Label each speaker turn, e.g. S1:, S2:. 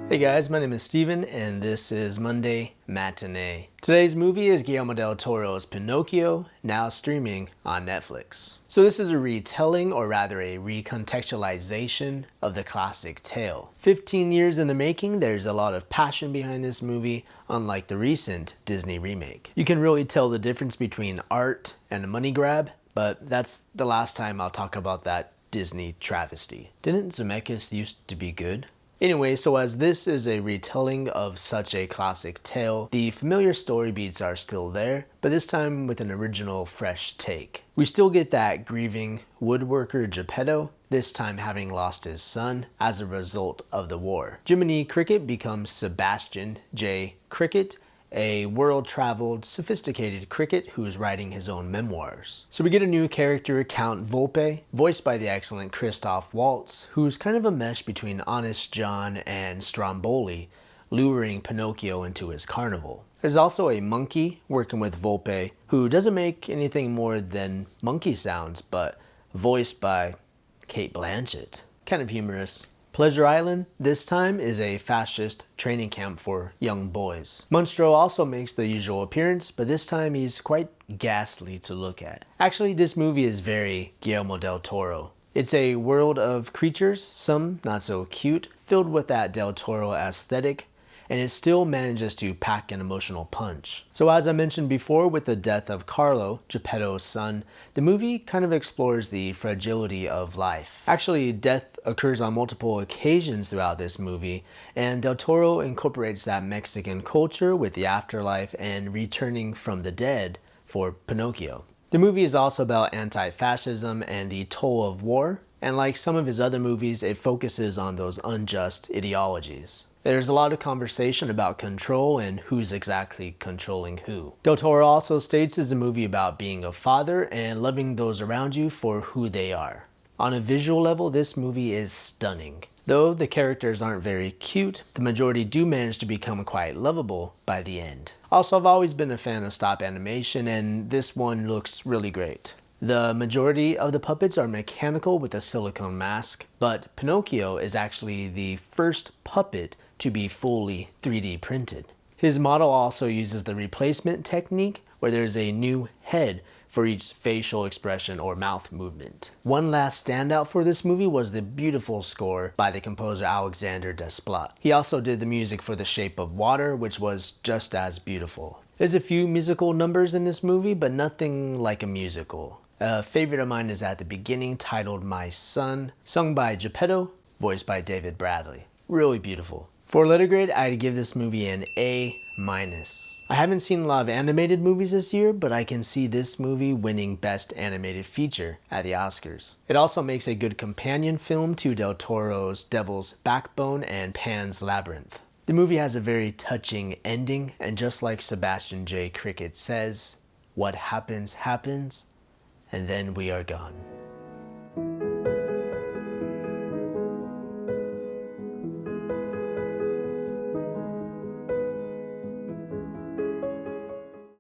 S1: Hey guys, my name is Steven and this is Monday Matinee. Today's movie is Guillermo Del Toro's Pinocchio, now streaming on Netflix. So this is a retelling, or rather a recontextualization of the classic tale. 15 years in the making, there's a lot of passion behind this movie, unlike the recent Disney remake. You can really tell the difference between art and a money grab, but that's the last time I'll talk about that Disney travesty. Didn't Zemeckis used to be good? Anyway, so as this is a retelling of such a classic tale, the familiar story beats are still there, but this time with an original, fresh take. We still get that grieving woodworker Geppetto, this time having lost his son as a result of the war. Jiminy Cricket becomes Sebastian J. Cricket, a world-traveled, sophisticated cricket who is writing his own memoirs. So we get a new character, Count Volpe, voiced by the excellent Christoph Waltz, who's kind of a mesh between Honest John and Stromboli, luring Pinocchio into his carnival. There's also a monkey working with Volpe, who doesn't make anything more than monkey sounds, but voiced by Cate Blanchett. Kind of humorous. Pleasure Island, this time, is a fascist training camp for young boys. Monstro also makes the usual appearance, but this time he's quite ghastly to look at. Actually, this movie is very Guillermo Del Toro. It's a world of creatures, some not so cute, filled with that Del Toro aesthetic, and it still manages to pack an emotional punch. So as I mentioned before, with the death of Carlo, Geppetto's son, the movie kind of explores the fragility of life. Actually, death occurs on multiple occasions throughout this movie, and Del Toro incorporates that Mexican culture with the afterlife and returning from the dead for Pinocchio. The movie is also about anti-fascism and the toll of war, and like some of his other movies, it focuses on those unjust ideologies. There's a lot of conversation about control and who's exactly controlling who. Del Toro also states it's a movie about being a father and loving those around you for who they are. On a visual level, this movie is stunning. Though the characters aren't very cute, the majority do manage to become quite lovable by the end. Also, I've always been a fan of stop animation, and this one looks really great. The majority of the puppets are mechanical with a silicone mask, but Pinocchio is actually the first puppet to be fully 3D printed. His model also uses the replacement technique, where there's a new head for each facial expression or mouth movement. One last standout for this movie was the beautiful score by the composer Alexander Desplat. He also did the music for The Shape of Water, which was just as beautiful. There's a few musical numbers in this movie, but nothing like a musical. A favorite of mine is at the beginning, titled My Son, sung by Geppetto, voiced by David Bradley. Really beautiful. For letter grade, I'd give this movie an A-. I haven't seen a lot of animated movies this year, but I can see this movie winning Best Animated Feature at the Oscars. It also makes a good companion film to Del Toro's Devil's Backbone and Pan's Labyrinth. The movie has a very touching ending, and just like Sebastian J. Cricket says, what happens, happens, and then we are gone.